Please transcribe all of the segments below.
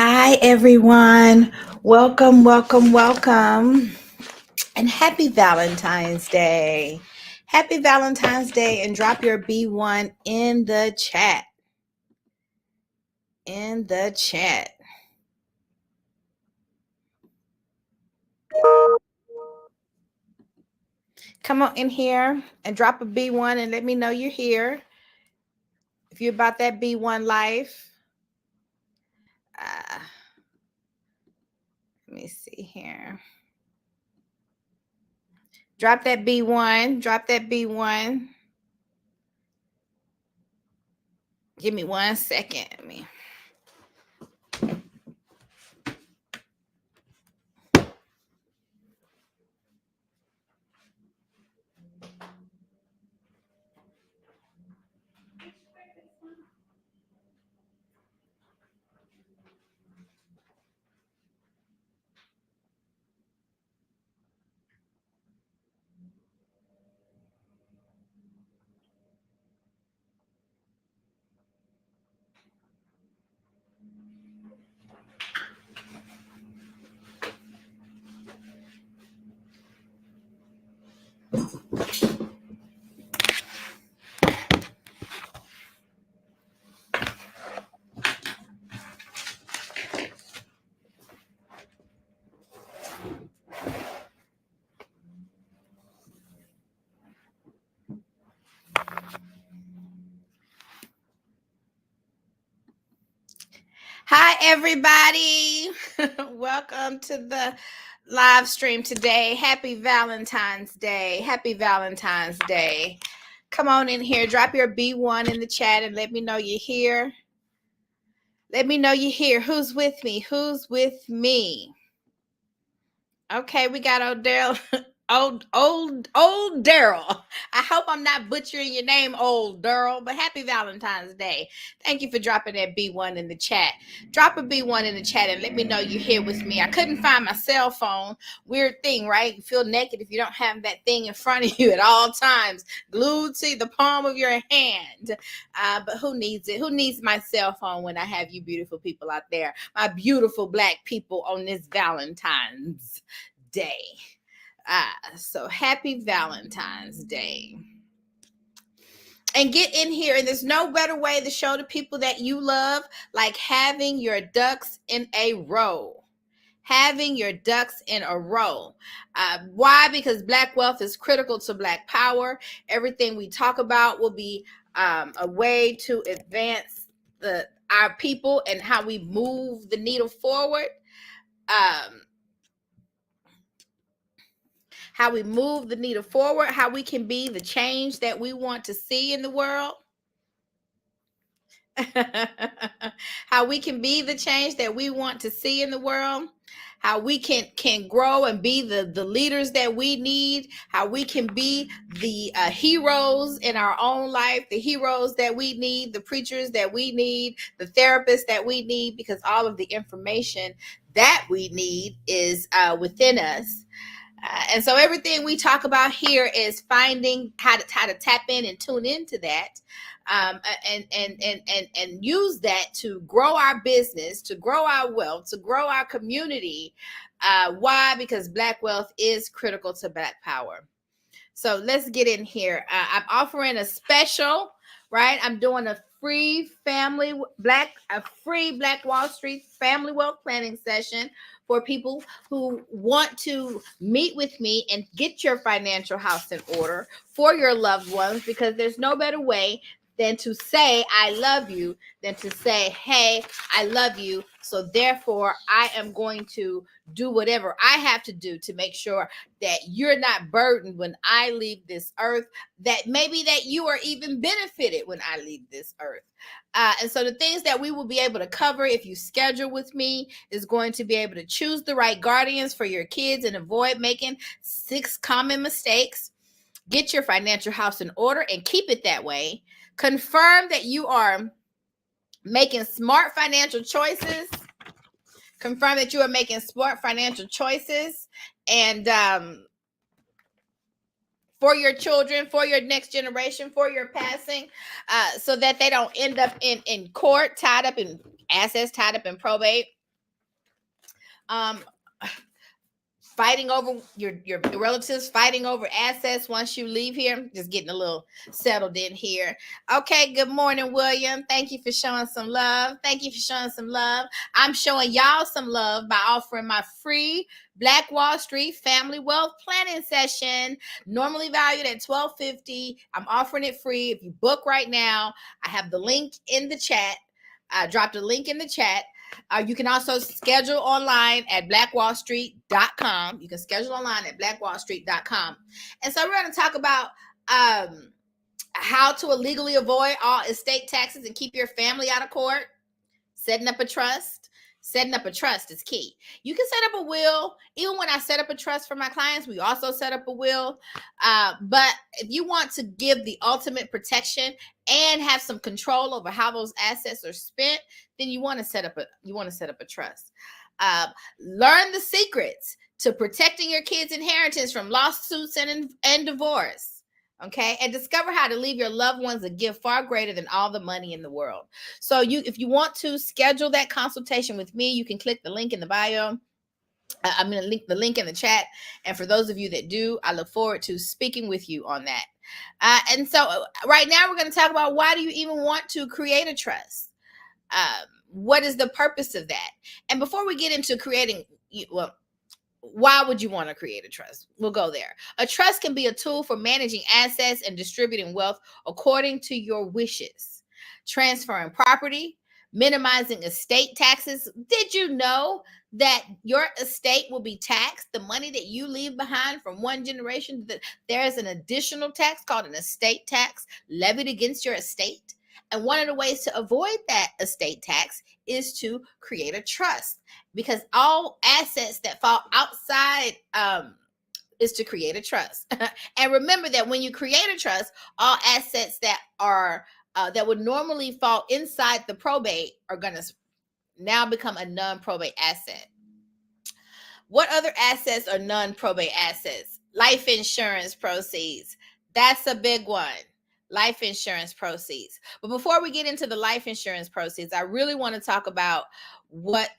Hi, everyone. Welcome, welcome, welcome. And happy Valentine's Day. Happy Valentine's Day. And drop your B1 in the chat. In the chat. Come on in here and drop a B1 and let me know you're here. If you're about that B1 life. Let me see here. Drop that B1. Drop that B1. Give me 1 second. Hi, everybody. Welcome to the live stream today. Happy Valentine's Day. Happy Valentine's Day. Come on in here. Drop your B1 in the chat and let me know you're here. Let me know you're here. Who's with me? Who's with me? Okay, we got Odell. Old Daryl. I hope I'm not butchering your name, old Daryl, but happy Valentine's Day. Thank you for dropping that B1 in the chat. Drop a B1 in the chat and let me know you're here with me. I couldn't find my cell phone. Weird thing, right? You feel naked if you don't have that thing in front of you at all times, glued to the palm of your hand. But who needs it? Who needs my cell phone when I have you beautiful people out there? My beautiful Black people on this Valentine's Day. So happy Valentine's Day. And get in here. And there's no better way to show the people that you love like having your ducks in a row. Having your ducks in a row. Why? Because Black wealth is critical to Black power. Everything we talk about will be a way to advance our people and how we move the needle forward. How we move the needle forward, how we can be the change that we want to see in the world. How we can be the change that we want to see in the world. How we can grow and be the leaders that we need. How we can be the heroes in our own life, the heroes that we need, the preachers that we need, the therapists that we need, because all of the information that we need is within us. And so everything we talk about here is finding how to tap in and tune into that, and use that to grow our business, to grow our wealth, to grow our community. Why? Because Black wealth is critical to Black power. So let's get in here. I'm offering a special, right? I'm doing a free Black Wall Street family wealth planning session for people who want to meet with me and get your financial house in order for your loved ones, because there's no better way than to say I love you than to say, hey, I love you, so therefore I am going to do whatever I have to do to make sure that you're not burdened when I leave this earth, that maybe that you are even benefited when I leave this earth. And so the things that we will be able to cover if you schedule with me is going to be able to choose the right guardians for your kids and avoid making 6 common mistakes. Get your financial house in order and keep it that way. Confirm that you are making smart financial choices. Confirm that you are making smart financial choices, and for your children, for your next generation, for your passing, so that they don't end up in court, tied up in assets, tied up in probate. Um, fighting over your relatives, fighting over assets once you leave here. Just getting a little settled in here. Okay, good morning, William. Thank you for showing some love. Thank you for showing some love. I'm showing y'all some love by offering my free Black Wall Street Family Wealth Planning Session, normally valued at $12.50. I'm offering it free. If you book right now, I have the link in the chat. I dropped a link in the chat. You can also schedule online at blackwallstreet.com. You can schedule online at blackwallstreet.com. And so we're going to talk about how to illegally avoid all estate taxes and keep your family out of court. Setting up a trust. Setting up a trust is key. You can set up a will. Even when I set up a trust for my clients, we also set up a will. But if you want to give the ultimate protection and have some control over how those assets are spent, then you want to set up a trust. Learn the secrets to protecting your kids' inheritance from lawsuits and divorce. Okay, and discover how to leave your loved ones a gift far greater than all the money in the world. So if you want to schedule that consultation with me, you can click the link in the bio. I'm going to link the link in the chat. And for those of you that do, I look forward to speaking with you on that. And so right now we're going to talk about, why do you even want to create a trust? What is the purpose of that? And before we get into creating, why would you want to create a trust? We'll go there. A trust can be a tool for managing assets and distributing wealth according to your wishes, transferring property, minimizing estate taxes. Did you know that your estate will be taxed? The money that you leave behind from one generation, that there is an additional tax called an estate tax levied against your estate. And one of the ways to avoid that estate tax is to create a trust, because all assets that fall outside is to create a trust. And remember that when you create a trust, all assets that are that would normally fall inside the probate are going to now become a non-probate asset. What other assets are non-probate assets? Life insurance proceeds. That's a big one. Life insurance proceeds. But before we get into the life insurance proceeds, I really want to talk about what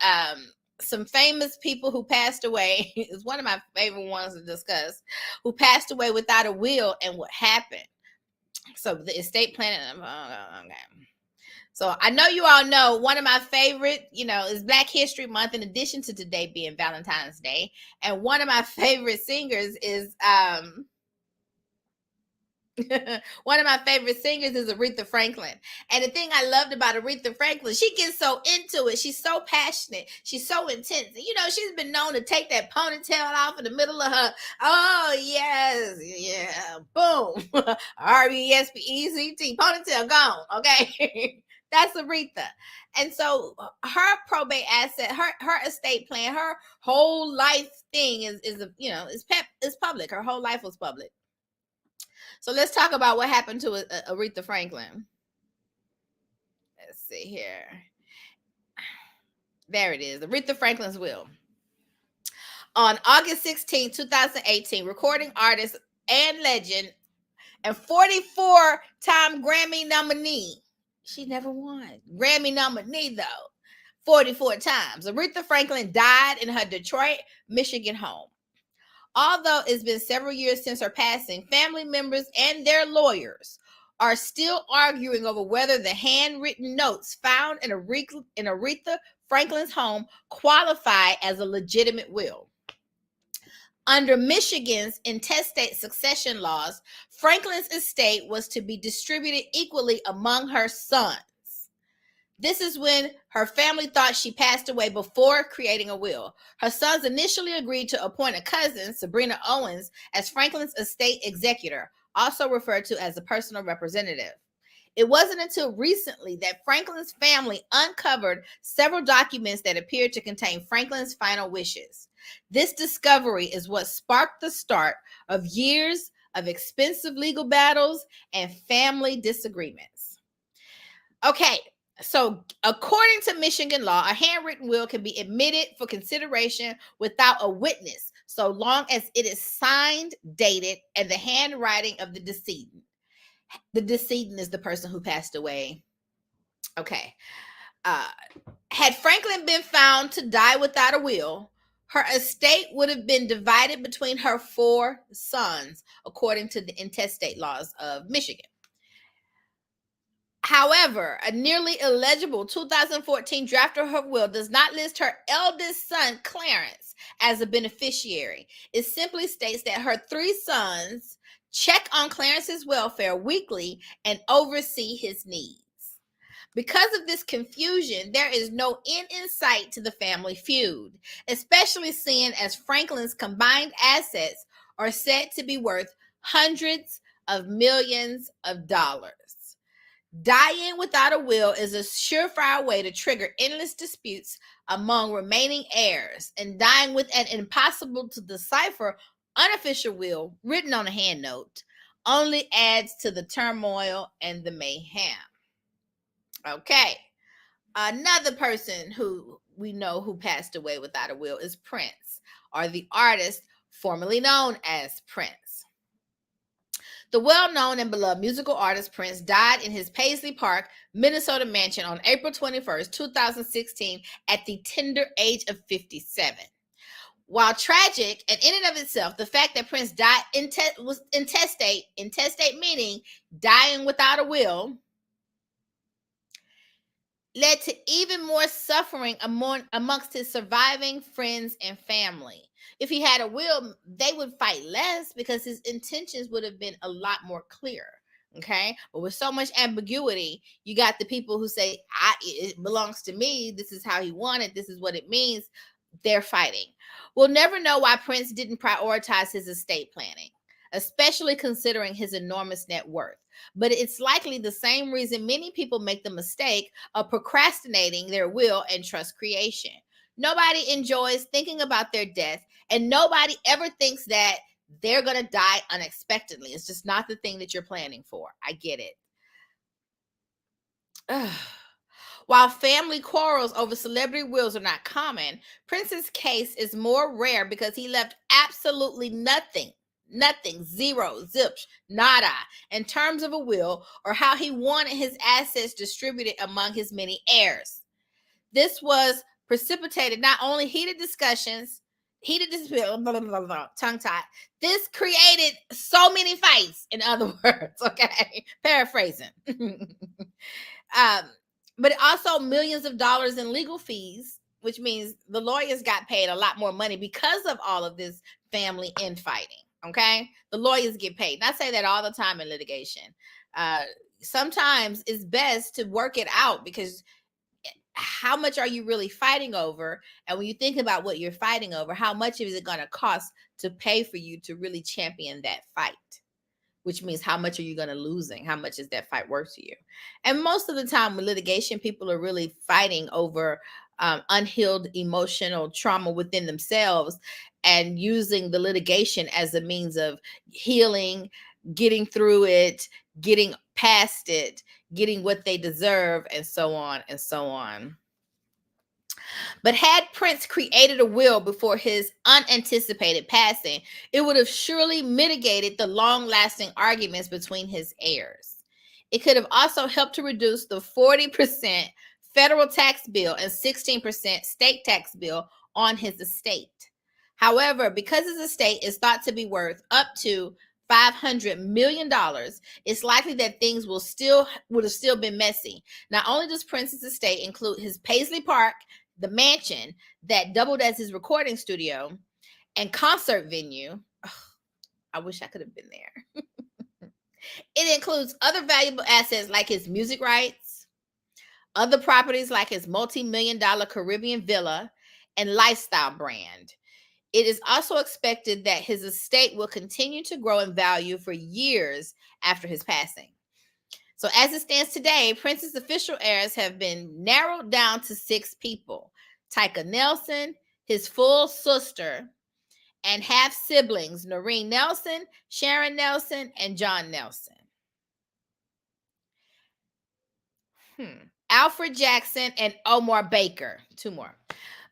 some famous people who passed away is one of my favorite ones to discuss, who passed away without a will and what happened. So the estate planning. Okay. So I know you all know one of my favorite, is Black History Month, in addition to today being Valentine's Day. And one of my favorite singers is one of my favorite singers is Aretha Franklin. And the thing I loved about Aretha Franklin, she gets so into it. She's so passionate. She's so intense. And, she's been known to take that ponytail off in the middle of her. Oh, yes. Yeah. Boom. R-E-S-P-E-C-T. Ponytail gone. Okay. That's Aretha. And so her probate asset, her estate plan, her whole life thing is public. Her whole life was public. So let's talk about what happened to Aretha Franklin. Let's see here. There it is. Aretha Franklin's will. On August 16, 2018, recording artist and legend and 44-time Grammy nominee. She never won. Grammy nominee, though. 44 times. Aretha Franklin died in her Detroit, Michigan home. Although it's been several years since her passing, family members and their lawyers are still arguing over whether the handwritten notes found in Aretha Franklin's home qualify as a legitimate will. Under Michigan's intestate succession laws, Franklin's estate was to be distributed equally among her sons. This is when her family thought she passed away before creating a will. Her sons initially agreed to appoint a cousin, Sabrina Owens, as Franklin's estate executor, also referred to as a personal representative. It wasn't until recently that Franklin's family uncovered several documents that appeared to contain Franklin's final wishes. This discovery is what sparked the start of years of expensive legal battles and family disagreements. Okay. So according to Michigan law, a handwritten will can be admitted for consideration without a witness, so long as it is signed, dated, and the handwriting of the decedent. The decedent is the person who passed away. Okay. Had Franklin been found to die without a will, Her estate would have been divided between her 4 sons, according to the intestate laws of Michigan. However, a nearly illegible 2014 draft of her will does not list her eldest son, Clarence, as a beneficiary. It simply states that her 3 sons check on Clarence's welfare weekly and oversee his needs. Because of this confusion, there is no end in sight to the family feud, especially seeing as Franklin's combined assets are said to be worth hundreds of millions of dollars. Dying without a will is a surefire way to trigger endless disputes among remaining heirs, and dying with an impossible to decipher unofficial will written on a hand note only adds to the turmoil and the mayhem. Okay. Another person who we know who passed away without a will is Prince, or the artist formerly known as Prince. The well-known and beloved musical artist Prince died in his Paisley Park, Minnesota mansion on April 21st, 2016 at the tender age of 57. While tragic and in and of itself, the fact that Prince died was intestate meaning dying without a will, led to even more suffering amongst his surviving friends and family. If he had a will, they would fight less because his intentions would have been a lot more clear. Okay, but with so much ambiguity, you got the people who say, it belongs to me. This is how he wanted. This is what it means. They're fighting. We'll never know why Prince didn't prioritize his estate planning, especially considering his enormous net worth. But it's likely the same reason many people make the mistake of procrastinating their will and trust creation. Nobody enjoys thinking about their death, and nobody ever thinks that they're going to die unexpectedly. It's just not the thing that you're planning for. I get it. Ugh. While family quarrels over celebrity wills are not common, Prince's case is more rare because he left absolutely nothing, zero, zilch, nada, in terms of a will or how he wanted his assets distributed among his many heirs. This was precipitated not only heated discussions, tongue tied. This created so many fights, in other words, okay, paraphrasing. But also millions of dollars in legal fees, which means the lawyers got paid a lot more money because of all of this family infighting. Okay, the lawyers get paid. And I say that all the time in litigation. Sometimes it's best to work it out because how much are you really fighting over? And when you think about what you're fighting over, how much is it going to cost to pay for you to really champion that fight? Which means how much are you going to losing? How much is that fight worth to you? And most of the time with litigation, people are really fighting over unhealed emotional trauma within themselves and using the litigation as a means of healing, getting through it, getting past it, getting what they deserve, and so on and so on. But had Prince created a will before his unanticipated passing, it would have surely mitigated the long-lasting arguments between his heirs. It could have also helped to reduce the 40% federal tax bill and 16% state tax bill on his estate. However, because his estate is thought to be worth up to $500 million, it's likely that things would have still been messy. Not only does Prince's estate include his Paisley Park, the mansion that doubled as his recording studio and concert venue. Ugh, I wish I could have been there. It includes other valuable assets like his music rights, other properties like his multi-million-dollar Caribbean villa and lifestyle brand. It is also expected that his estate will continue to grow in value for years after his passing. So as it stands today, Prince's official heirs have been narrowed down to 6 people: Tyka Nelson, his full sister, and half siblings, Noreen Nelson, Sharon Nelson, and John Nelson. Alfred Jackson and Omar Baker, 2 more.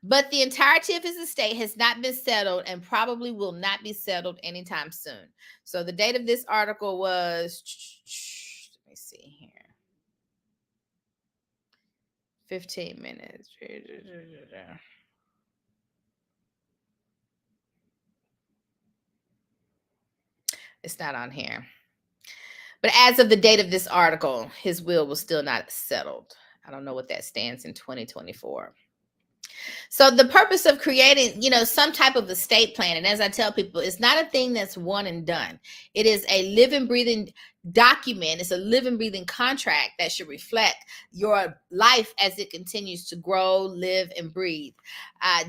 But the entirety of his estate has not been settled and probably will not be settled anytime soon. So the date of this article was, let me see here, 15 minutes. It's not on here. But as of the date of this article, his will was still not settled. I don't know what that stands in 2024. So the purpose of creating, some type of estate plan, and as I tell people, it's not a thing that's one and done. It is a living, breathing document. It's a living, breathing contract that should reflect your life as it continues to grow, live, and breathe.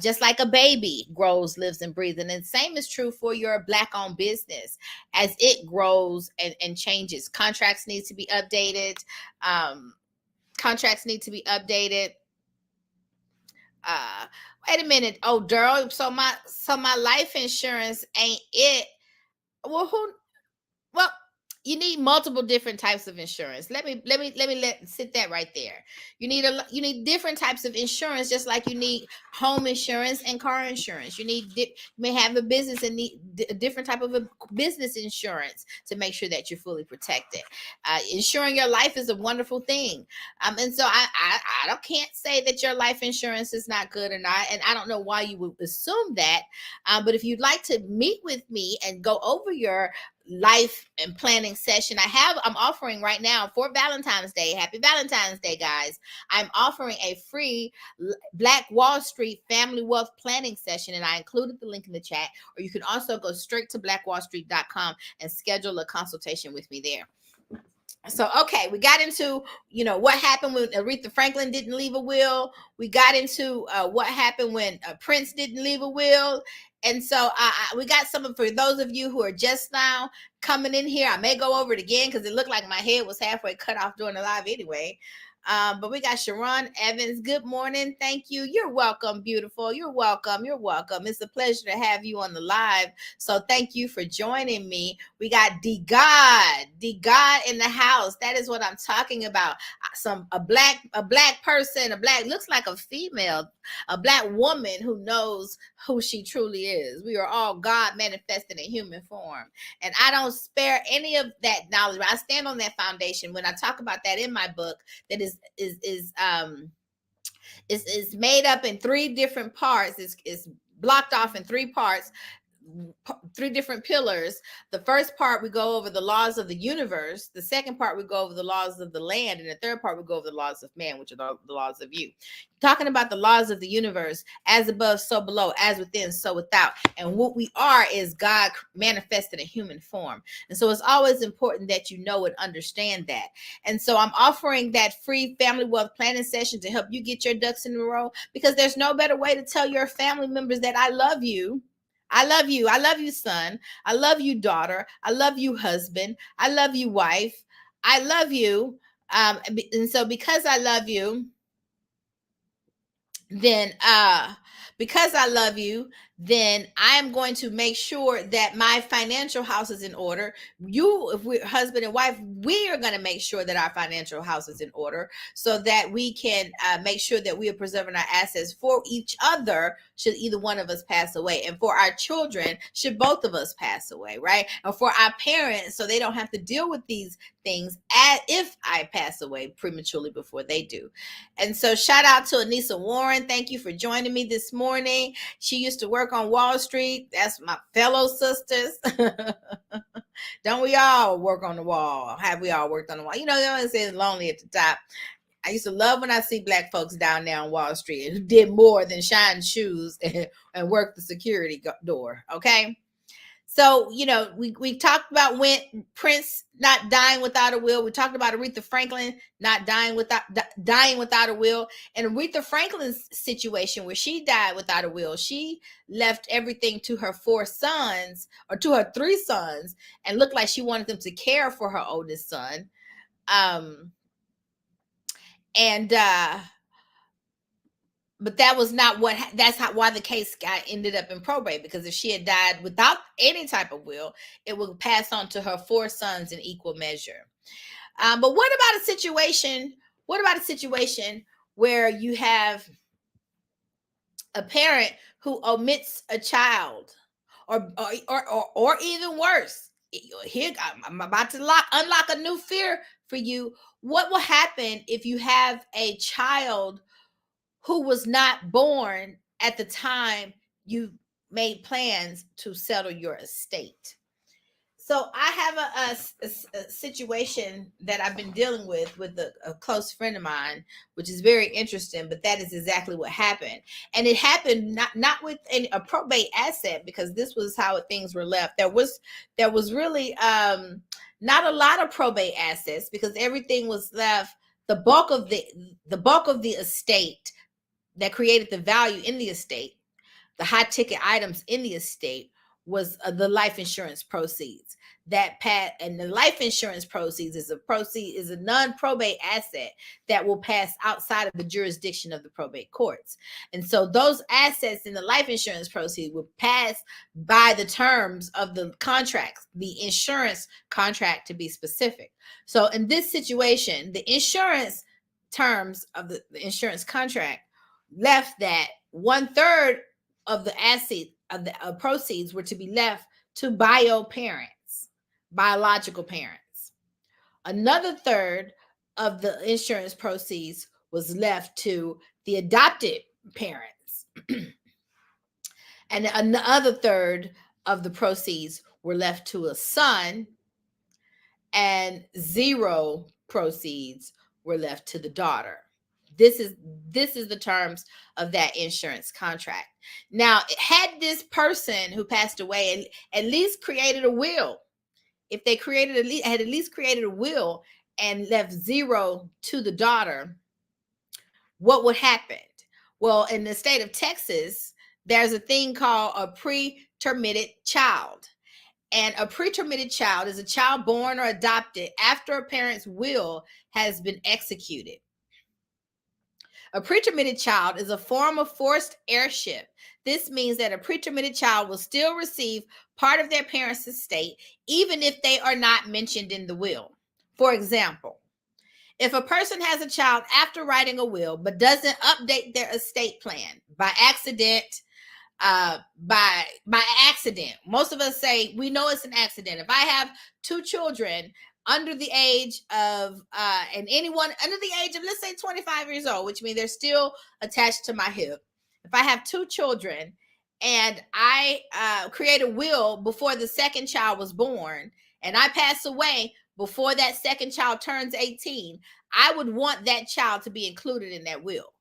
Just like a baby grows, lives, and breathes. And the same is true for your Black-owned business. As it grows and changes, contracts need to be updated. Contracts need to be updated. uh Wait a minute. Oh, Daryl, so my life insurance ain't it. Well, well, you need multiple different types of insurance. Let sit that right there. You need different types of insurance, just like you need home insurance and car insurance. You may have a business and need a different type of a business insurance to make sure that you're fully protected. Insuring your life is a wonderful thing. And so I don't can't say that your life insurance is not good or not, and I don't know why you would assume that. But if you'd like to meet with me and go over your life and planning session, I'm offering right now for Valentine's Day. Happy Valentine's Day, guys. I'm offering a free Black Wall Street family wealth planning session, and I included the link in the chat, or you can also go straight to blackwallstreet.com and schedule a consultation with me there. So, okay, we got into, what happened when Aretha Franklin didn't leave a will. We got into what happened when Prince didn't leave a will. And so we got for those of you who are just now coming in here, I may go over it again because it looked like my head was halfway cut off during the live anyway. But we got Sharon Evans. Good morning. Thank you. You're welcome, beautiful. You're welcome. You're welcome. It's a pleasure to have you on the live. So thank you for joining me. We got D God in the house. That is what I'm talking about. A black person, looks like a female, a Black woman who knows who she truly is. We are all God manifested in human form. And I don't spare any of that knowledge. I stand on that foundation when I talk about that in my book. That is made up in three different parts. Is blocked off in three parts, three different pillars. The first part, we go over the laws of the universe. The second part, we go over the laws of the land. And the third part, we go over the laws of man, which are the laws of you. Talking about the laws of the universe: as above, so below, as within, so without. And what we are is God manifested in human form. And so it's always important that you know and understand that. And so I'm offering that free family wealth planning session to help you get your ducks in a row, because there's no better way to tell your family members that I love you. I love you. I love you, son. I love you, daughter. I love you, husband. I love you, wife. I love you. And so because I love you, then then I'm going to make sure that my financial house is in order. If we're husband and wife, we are going to make sure that our financial house is in order, so that we can make sure that we are preserving our assets for each other should either one of us pass away, and for our children should both of us pass away, right? And for our parents, so they don't have to deal with these things if I pass away prematurely before they do. And so shout out to Anissa Warren. Thank you for joining me this morning. She used to work on Wall Street. That's my fellow sisters. Don't we all work on the wall? Have we all worked on the wall? They always say lonely at the top. I used to love when I see Black folks down there on Wall Street who did more than shine shoes and work the security door. Okay. So, we talked about when Prince not dying without a will. We talked about Aretha Franklin not dying without a will. And Aretha Franklin's situation, where she died without a will, she left everything to her four sons, or to her three sons, and looked like she wanted them to care for her oldest son. But that was not why the case ended up in probate, because if she had died without any type of will, it would pass on to her four sons in equal measure. But what about a situation where you have a parent who omits a child, or even worse? Here, I'm about to unlock a new fear for you. What will happen if you have a child who was not born at the time you made plans to settle your estate? So I have a situation that I've been dealing with a close friend of mine, which is very interesting. But that is exactly what happened, and it happened not with a probate asset, because this was how things were left. There was really not a lot of probate assets, because everything was left. The bulk of the estate that created the value in the estate, the high ticket items in the estate, was the life insurance proceeds. And the life insurance proceeds is a non-probate asset that will pass outside of the jurisdiction of the probate courts. And so those assets in the life insurance proceeds will pass by the terms of the contracts, the insurance contract to be specific. So in this situation, the insurance terms of the insurance contract left that 1/3 of the asset of the proceeds were to be left to biological parents. Another third of the insurance proceeds was left to the adopted parents. And another third of the proceeds were left to a son, and zero proceeds were left to the daughter. This is the terms of that insurance contract. Now, had this person who passed away at least created a will, if they had at least created a will and left zero to the daughter, what would happen? Well, in the state of Texas, there's a thing called a pretermitted child. And a pretermitted child is a child born or adopted after a parent's will has been executed. A pretermitted child is a form of forced heirship. This means that a pretermitted child will still receive part of their parents' estate, even if they are not mentioned in the will. For example, if a person has a child after writing a will but doesn't update their estate plan by accident, by accident. Most of us say we know it's an accident. If I have two children under the age of and anyone under the age of, let's say, 25 years old, which means they're still attached to my hip. If I have two children and I create a will before the second child was born, and I pass away before that second child turns 18, I would want that child to be included in that will.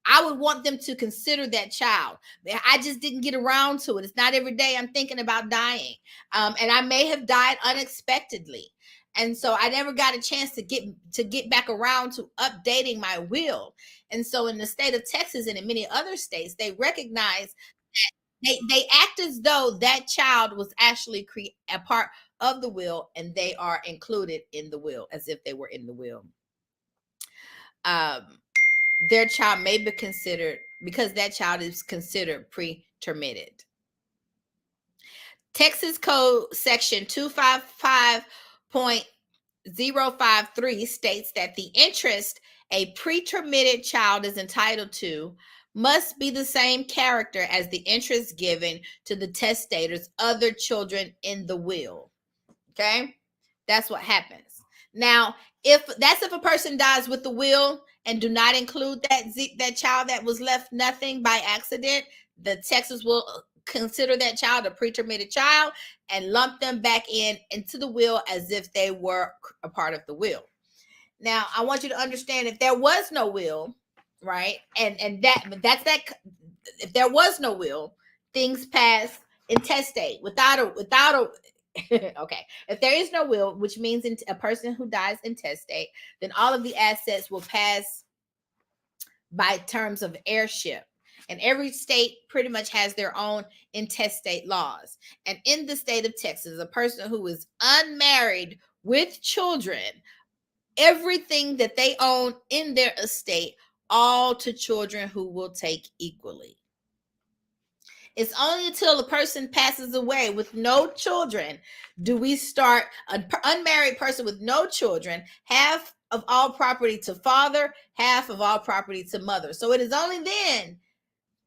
I would want them to consider that child. I just didn't get around to it. It's not every day I'm thinking about dying. And I may have died unexpectedly. And so I never got a chance to get back around to updating my will. And so in the state of Texas and in many other states, they recognize that they act as though that child was actually a part of the will, and they are included in the will as if they were in the will. Their child may be considered, because that child is considered pretermitted. Texas Code Section 255.053 states that the interest a pretermitted child is entitled to must be the same character as the interest given to the testator's other children in the will. Okay? That's what happens. Now, if a person dies with the will and do not include that child that was left nothing by accident, the Texas will consider that child a pretermitted child and lump them back into the will as if they were a part of the will. Now, I want you to understand, if there was no will, right? And that's that. If there was no will, things pass intestate without a okay. If there is no will, which means a person who dies intestate, then all of the assets will pass by terms of heirship. And every state pretty much has their own intestate laws. And in the state of Texas, a person who is unmarried with children, everything that they own in their estate, all to children who will take equally. It's only until a person passes away with no children do we start an unmarried person with no children, half of all property to father, half of all property to mother. So it is only then,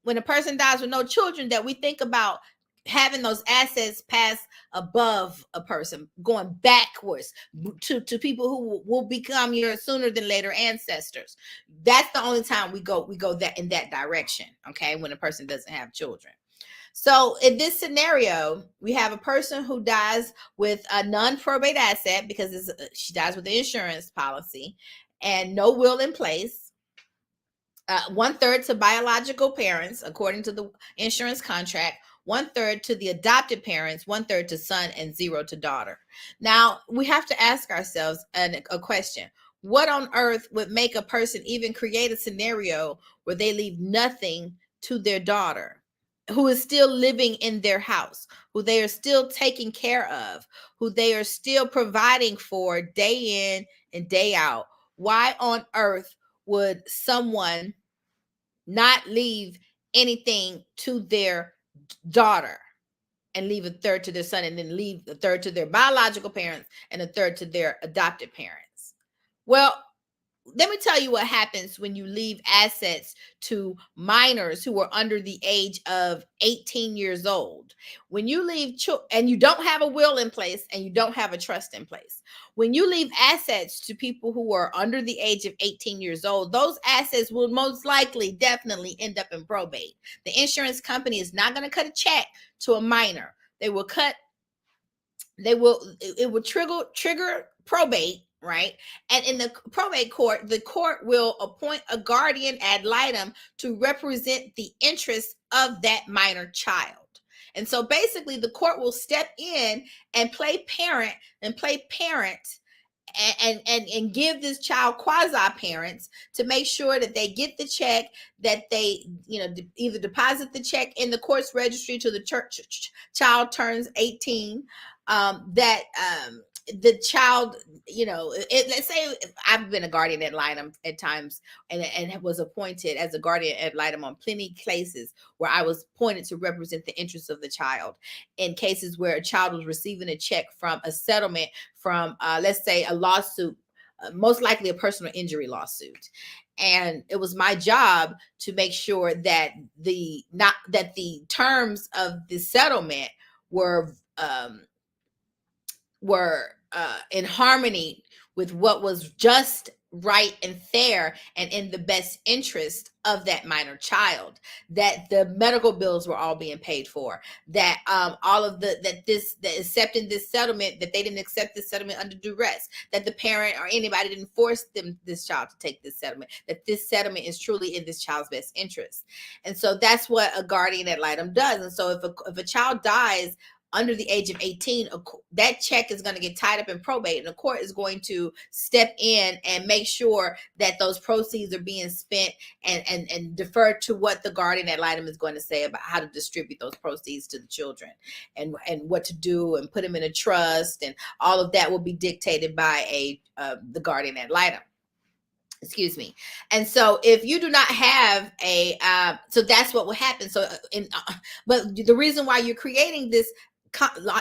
when a person dies with no children, that we think about having those assets pass above a person, going backwards to people who will become your sooner than later ancestors. That's the only time we go that in that direction. Okay, when a person doesn't have children. So in this scenario, we have a person who dies with a non-probate asset because she dies with the insurance policy and no will in place. 1/3 to biological parents, according to the insurance contract, 1/3 to the adopted parents, 1/3 to son, and 0 to daughter. Now, we have to ask ourselves a question. What on earth would make a person even create a scenario where they leave nothing to their daughter, who is still living in their house, who they are still taking care of, who they are still providing for day in and day out? Why on earth would someone not leave anything to their daughter and leave a third to their son, and then leave a third to their biological parents and a third to their adopted parents? Well, let me tell you what happens when you leave assets to minors who are under the age of 18 years old. When you leave and you don't have a will in place and you don't have a trust in place, when you leave assets to people who are under the age of 18 years old, those assets will most likely definitely end up in probate. The insurance company is not going to cut a check to a minor. It will trigger probate, right? And in the probate court, the court will appoint a guardian ad litem to represent the interests of that minor child. And so basically the court will step in and play parent and give this child quasi parents to make sure that they get the check, that they either deposit the check in the court's registry till the child turns 18, that the child, let's say I've been a guardian ad litem at times, and was appointed as a guardian ad litem on plenty cases where I was appointed to represent the interests of the child in cases where a child was receiving a check from a settlement from, let's say, a lawsuit, most likely a personal injury lawsuit. And it was my job to make sure that the terms of the settlement were in harmony with what was just, right, and fair, and in the best interest of that minor child. That the medical bills were all being paid for. That all of that accepting this settlement, that they didn't accept this settlement under duress. That the parent or anybody didn't force this child to take this settlement. That this settlement is truly in this child's best interest. And so that's what a guardian ad litem does. And so if a child dies under the age of 18, that check is going to get tied up in probate, and the court is going to step in and make sure that those proceeds are being spent and defer to what the guardian ad litem is going to say about how to distribute those proceeds to the children, and what to do, and put them in a trust, and all of that will be dictated by the guardian ad litem. Excuse me. And so if you do not have so that's what will happen. So but the reason why you're creating this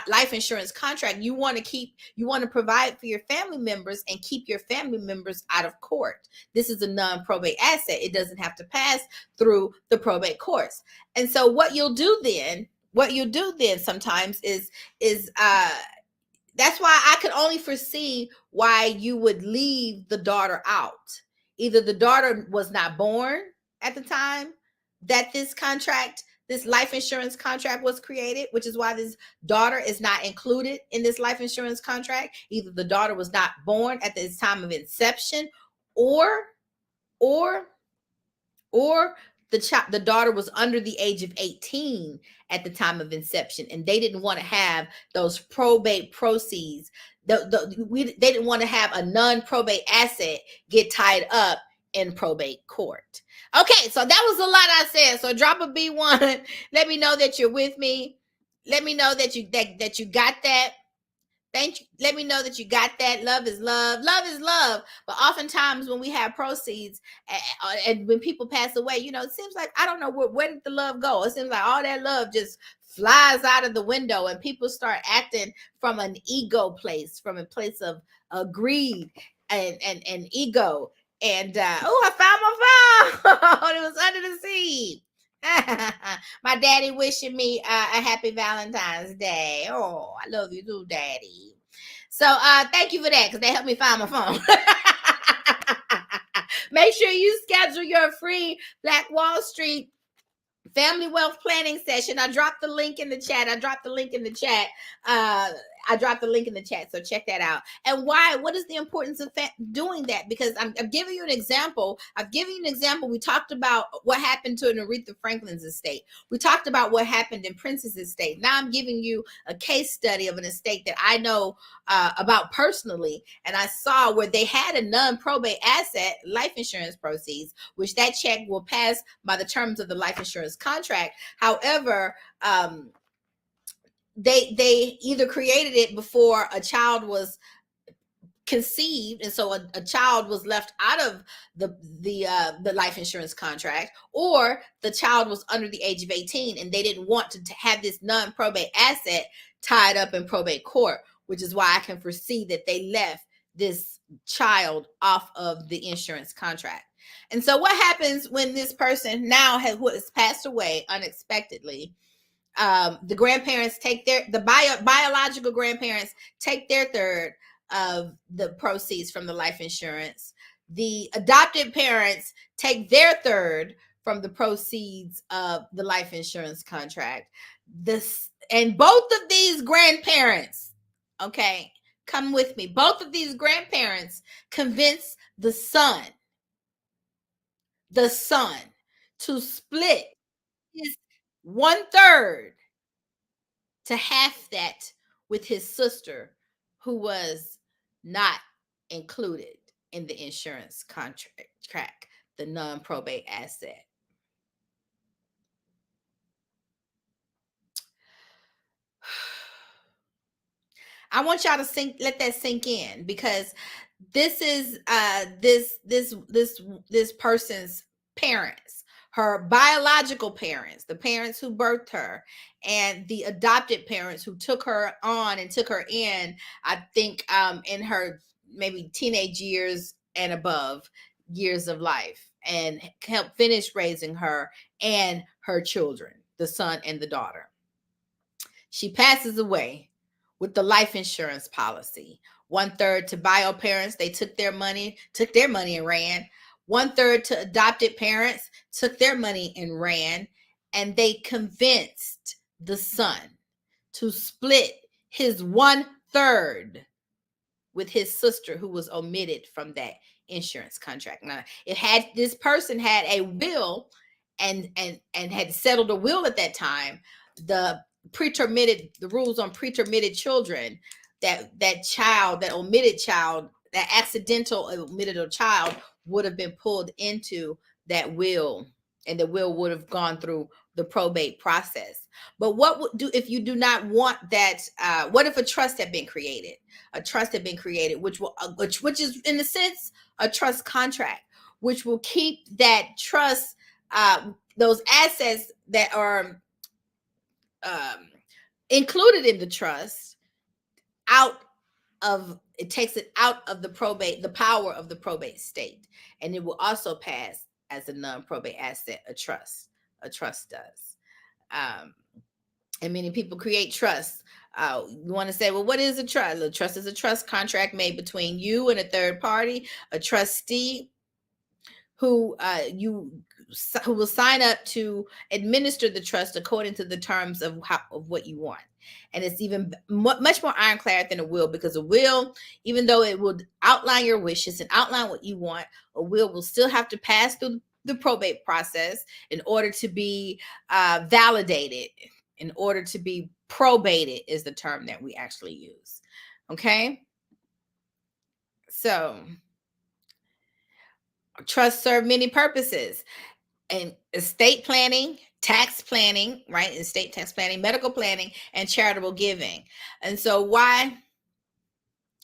life insurance contract, you want to provide for your family members and keep your family members out of court. This is a non-probate asset. It doesn't have to pass through the probate courts. And so what you'll do then sometimes is that's why I could only foresee why you would leave the daughter out. Either the daughter was not born at the time that this life insurance contract was created, which is why this daughter is not included in this life insurance contract. Either the daughter was not born at the time of inception, or the daughter was under the age of 18 at the time of inception, and they didn't want to have those probate proceeds. They didn't want to have a non-probate asset get tied up in probate court. Okay, so that was a lot I said. So drop a B1. Let me know that you're with me. Let me know that you got that. Thank you. Let me know that you got that. Love is love. Love is love. But oftentimes when we have proceeds and when people pass away, it seems like, I don't know, where did the love go? It seems like all that love just flies out of the window, and people start acting from an ego place, from a place of greed and ego. And I found my phone. It was under the seat. My daddy wishing me a happy Valentine's Day. Oh, I love you too, Daddy. So thank you for that, because they helped me find my phone. Make sure you schedule your free Black Wall Street family wealth planning session. I dropped the link in the chat. I dropped the link in the chat, so check that out. And why? What is the importance of doing that? Because I'm giving you an example. I've given you an example. We talked about what happened to an Aretha Franklin's estate. We talked about what happened in Prince's estate. Now I'm giving you a case study of an estate that I know about personally, and I saw where they had a non-probate asset, life insurance proceeds, which that check will pass by the terms of the life insurance contract. However, they either created it before a child was conceived, and so a child was left out of the life insurance contract, or the child was under the age of 18 and they didn't want to have this non-probate asset tied up in probate court, which is why I can foresee that they left this child off of the insurance contract. And so what happens when this person now has passed away unexpectedly? The grandparents take the biological grandparents take their third of the proceeds from the life insurance. The adopted parents take their third from the proceeds of the life insurance contract. And both of these grandparents, okay, come with me. Both of these grandparents convince the son to split his 1/3 to half that with his sister, who was not included in the insurance contract, the non-probate asset. I want y'all to let that sink in, because this is this person's parents, her biological parents, the parents who birthed her, and the adopted parents who took her on and took her in, I think in her maybe teenage years and above years of life, and helped finish raising her and her children, the son and the daughter. She passes away with the life insurance policy. 1/3 to bio parents, they took their money and ran. 1/3 to adopted parents, took their money and ran. And they convinced the son to split his 1/3 with his sister, who was omitted from that insurance contract. Now, this person had a will and had settled a will at that time. The rules on pretermitted children, that omitted child, that accidental omitted child would have been pulled into that will, and the will would have gone through the probate process. But what would do if you do not want that? What if a trust had been created? A trust had been created, which is in a sense a trust contract, which will keep that trust, those assets that are included in the trust, it takes it out of the power of the probate state, and it will also pass as a non-probate asset. A trust does. And many people create trusts. You want to say, well, what is a trust? A trust is a trust contract made between you and a third party, a trustee who will sign up to administer the trust according to the terms of what you want. And it's even much more ironclad than a will, because a will, even though it will outline your wishes and outline what you want, a will still have to pass through the probate process in order to be validated, in order to be probated, is the term that we actually use. Okay? So trusts serve many purposes. And estate planning, tax planning, right? Estate tax planning, medical planning, and charitable giving. And so why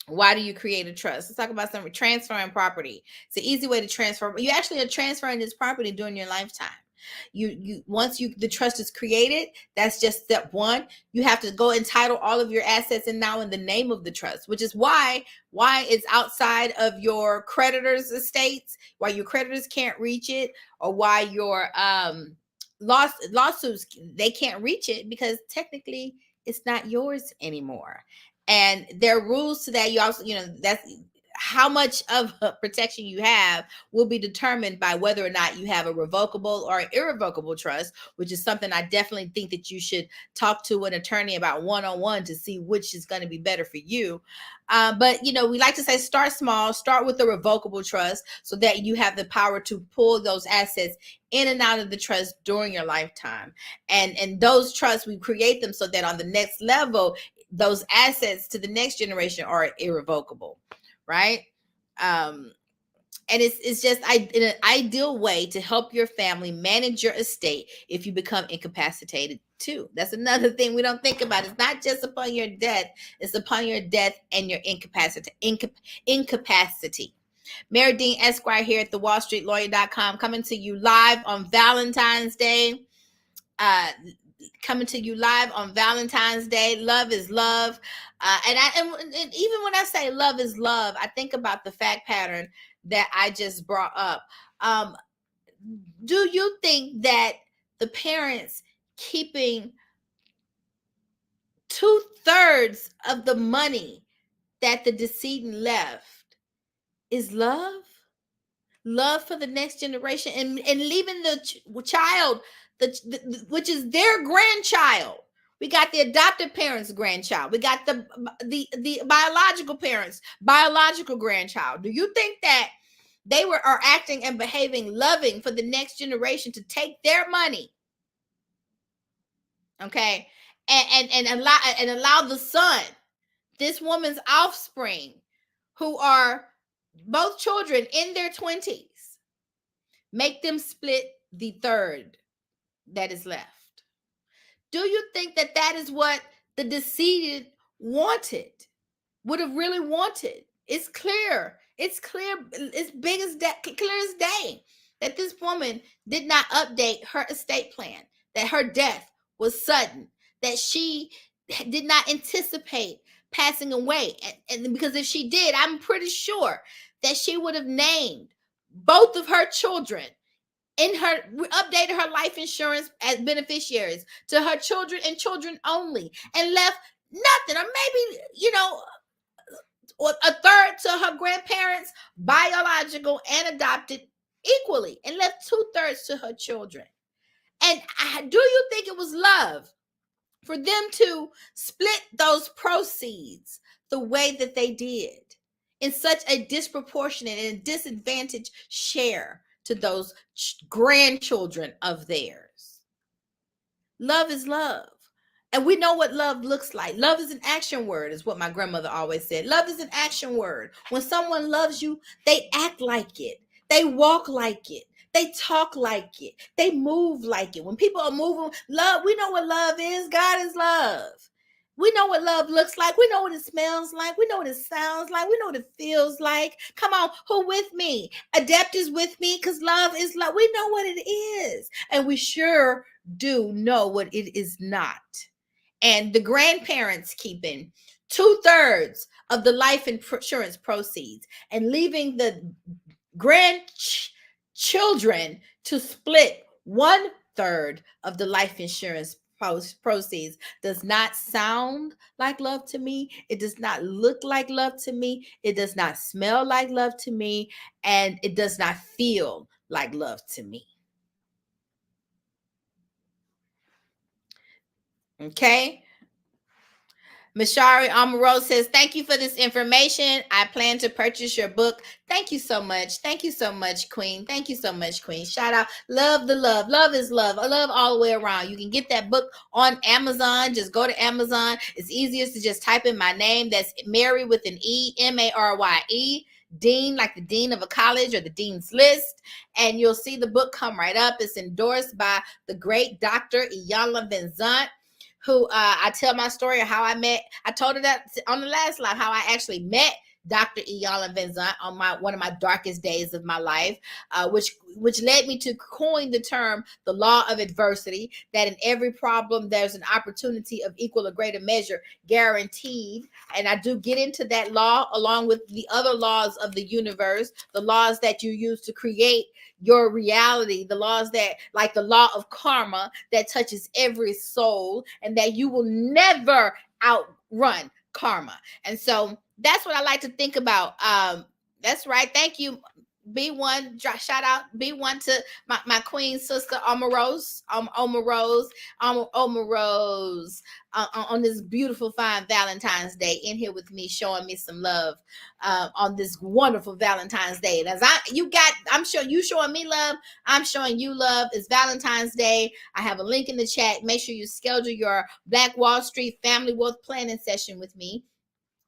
do you create a trust? Let's talk about some transferring property. It's an easy way to transfer. You actually are transferring this property during your lifetime. Once the trust is created, that's just step one. You have to go entitle all of your assets, and now in the name of the trust, which is why it's outside of your creditors' estates, why your creditors can't reach it, or why your lawsuits, they can't reach it, because technically it's not yours anymore. And there are rules to that. You also, that's how much of protection you have will be determined by whether or not you have a revocable or irrevocable trust, which is something I definitely think that you should talk to an attorney about one-on-one to see which is going to be better for you. But we like to say start small, start with a revocable trust so that you have the power to pull those assets in and out of the trust during your lifetime. And those trusts, we create them so that on the next level, those assets to the next generation are irrevocable, right? And it's just an ideal way to help your family manage your estate if you become incapacitated too. That's another thing we don't think about. It's not just upon your death, it's upon your death and your incapacity. Mary Dean Esquire here at the wallstreetlawyer.com, coming to you live on Valentine's Day. Coming to you live on Valentine's Day. Love is love. And even when I say love is love, I think about the fact pattern that I just brought up. Do you think that the parents keeping 2/3 of the money that the decedent left is love? Love for the next generation, and leaving the child, which is their grandchild. We got the adopted parents' grandchild. We got the biological parents' biological grandchild. Do you think that they are acting and behaving loving for the next generation to take their money, okay, and allow the son, this woman's offspring, who are both children in their 20s, make them split the third that is left? Do you think that that is what the decedent wanted, would have really wanted? It's clear. It's clear. It's big as clear as day that this woman did not update her estate plan, that her death was sudden, that she did not anticipate passing away. And because if she did, I'm pretty sure that she would have named both of her children in her, updated her life insurance as beneficiaries to her children and children only, and left nothing, or maybe or a third to her grandparents, biological and adopted, equally, and left 2/3 to her children. And do you think it was love for them to split those proceeds the way that they did, in such a disproportionate and disadvantaged share to those grandchildren of theirs? Love is love. And we know what love looks like. Love is an action word, is what my grandmother always said. Love is an action word. When someone loves you, they act like it. They walk like it. They talk like it. They move like it. When people are moving, love, we know what love is. God is love. We know what love looks like. We know what it smells like. We know what it sounds like. We know what it feels like. Come on, who with me? Adept is with me, because love is love. We know what it is. And we sure do know what it is not. And the grandparents keeping 2/3 of the life insurance proceeds and leaving the grandchildren to split 1/3 of the life insurance proceeds does not sound like love to me. It does not look like love to me. It does not smell like love to me. And it does not feel like love to me. Okay. Mashari Amore says, thank you for this information. I plan to purchase your book. Thank you so much. Thank you so much, Queen. Thank you so much, Queen. Shout out. Love the love. Love is love. I love all the way around. You can get that book on Amazon. Just go to Amazon. It's easiest to just type in my name. That's Mary with an E, Marye. Dean, like the dean of a college or the dean's list, and you'll see the book come right up. It's endorsed by the great Dr. Iyanla Vanzant, who I tell my story of how I met. I told her that on the last live, how I actually met Dr. Iyanla Vanzant on one of my darkest days of my life, which led me to coin the term the law of adversity, that in every problem there's an opportunity of equal or greater measure guaranteed. And I do get into that law along with the other laws of the universe, the laws that you use to create your reality, the laws that, like the law of karma, that touches every soul, and that you will never outrun karma. And so That's what I like to think about. That's right. Thank you. B1, shout out B1 to my queen sister Amorose, Omarose, Omarose, on this beautiful fine Valentine's Day in here with me, showing me some love on this wonderful Valentine's Day. And I'm sure you showing me love. I'm showing you love. It's Valentine's Day. I have a link in the chat. Make sure you schedule your Black Wall Street Family Wealth Planning session with me.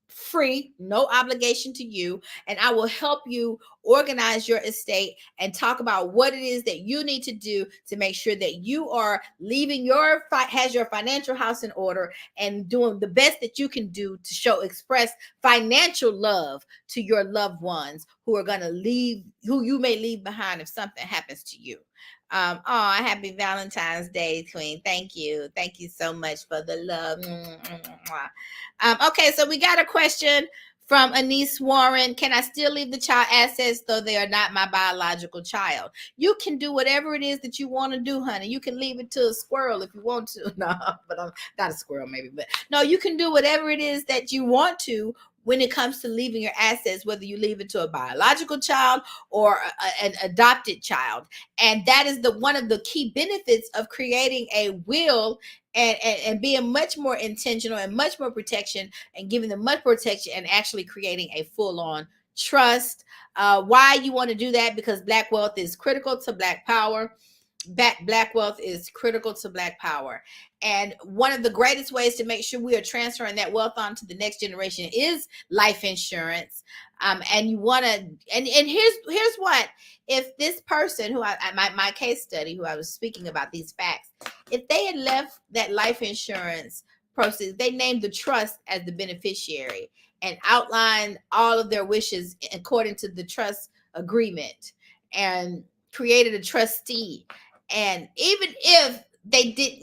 Free, no obligation to you, and I will help you organize your estate and talk about what it is that you need to do to make sure that you are leaving your financial house in order and doing the best that you can do to express financial love to your loved ones who are going to leave, who you may leave behind if something happens to you. Happy Valentine's Day, Queen. Thank you so much for the love. Okay, so we got a question from Anise Warren. Can I still leave the child assets though they are not my biological child? You can do whatever it is that you want to do, honey. You can leave it to a squirrel if you want to. No, but I'm not a squirrel, maybe. But no, you can do whatever it is that you want to when it comes to leaving your assets, whether you leave it to a biological child or an adopted child. And that is one of the key benefits of creating a will and being much more intentional and much more protection and giving them much protection and actually creating a full-on trust. Why you want to do that? Because Black wealth is critical to Black power. Black wealth is critical to Black power. And one of the greatest ways to make sure we are transferring that wealth on to the next generation is life insurance. And you want to, and here's what, if this person who my case study, who I was speaking about these facts, if they had left that life insurance proceeds, they named the trust as the beneficiary and outlined all of their wishes according to the trust agreement and created a trustee. And even if they did,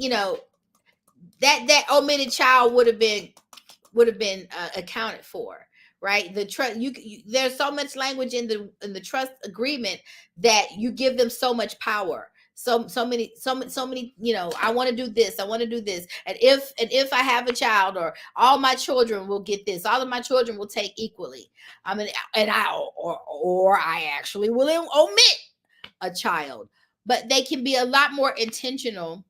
that omitted child would have been accounted for, right? The trust, there's so much language in the trust agreement that you give them so much power. So many, I want to do this, and if I have a child, or all my children will get this, all of my children will take equally. And I actually will omit a child. But they can be a lot more intentional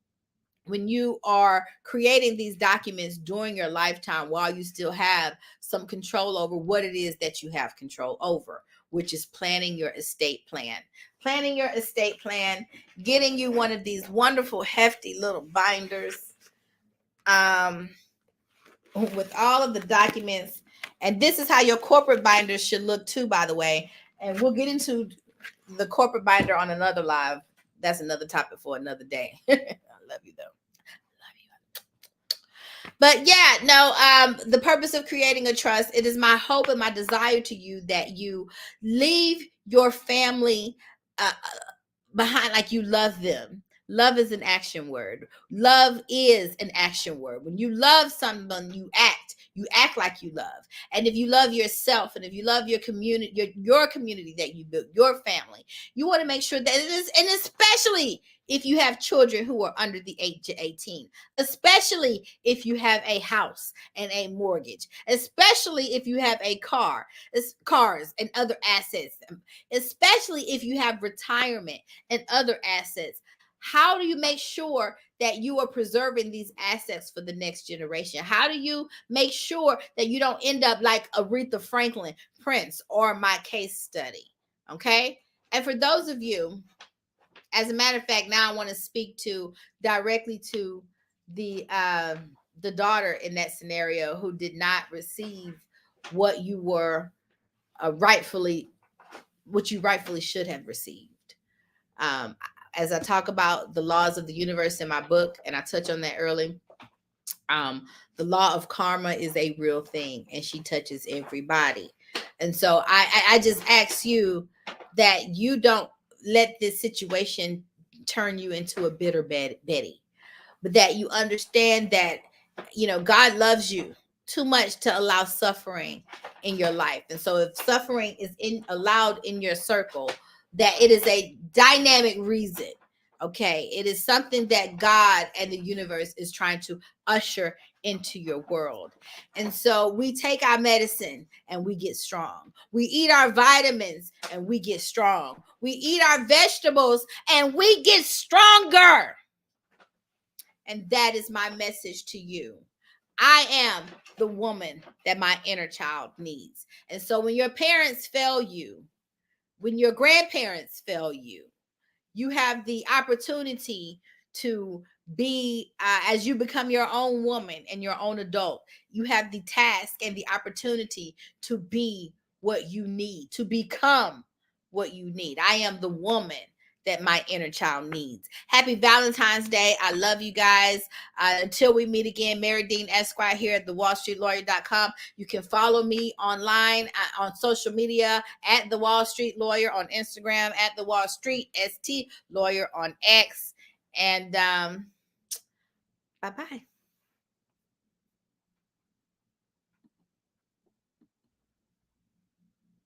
when you are creating these documents during your lifetime, while you still have some control over what it is that you have control over, which is planning your estate plan. Planning your estate plan, getting you one of these wonderful, hefty little binders with all of the documents. And this is how your corporate binders should look too, by the way. And we'll get into the corporate binder on another live. That's another topic for another day. I love you, though. But yeah, no, the purpose of creating a trust, it is my hope and my desire to you that you leave your family behind like you love them. Love is an action word. Love is an action word. When you love someone, you act like you love. And if you love yourself, and if you love your community, your community that you built, your family, you want to make sure that it is, and especially if you have children who are under the age of 18, especially if you have a house and a mortgage, especially if you have a cars and other assets, especially if you have retirement and other assets. How do you make sure that you are preserving these assets for the next generation? How do you make sure that you don't end up like Aretha Franklin, Prince, or my case study? Okay. And for those of you, as a matter of fact, now I want to speak directly to the daughter in that scenario who did not receive what you were rightfully should have received. As I talk about the laws of the universe in my book, and I touch on that early, the law of karma is a real thing, and she touches everybody. And so I just ask you that you don't let this situation turn you into a bitter Betty, but that you understand that, God loves you too much to allow suffering in your life. And so if suffering is allowed in your circle, that it is a dynamic reason. Okay. It is something that God and the universe is trying to usher into your world. And so we take our medicine and we get strong. We eat our vitamins and we get strong. We eat our vegetables and we get stronger. And that is my message to you. I am the woman that my inner child needs. And so when your parents fail you, when your grandparents fail you, you have the opportunity to be, as you become your own woman and your own adult, you have the task and the opportunity to be what you need, to become what you need. I am the woman that my inner child needs. Happy Valentine's Day. I love you guys. Until we meet again, Mary Dean Esquire here at thewallstreetlawyer.com. You can follow me online on social media at The Wall Street Lawyer on Instagram, at The Wall Street ST Lawyer on X. And bye-bye.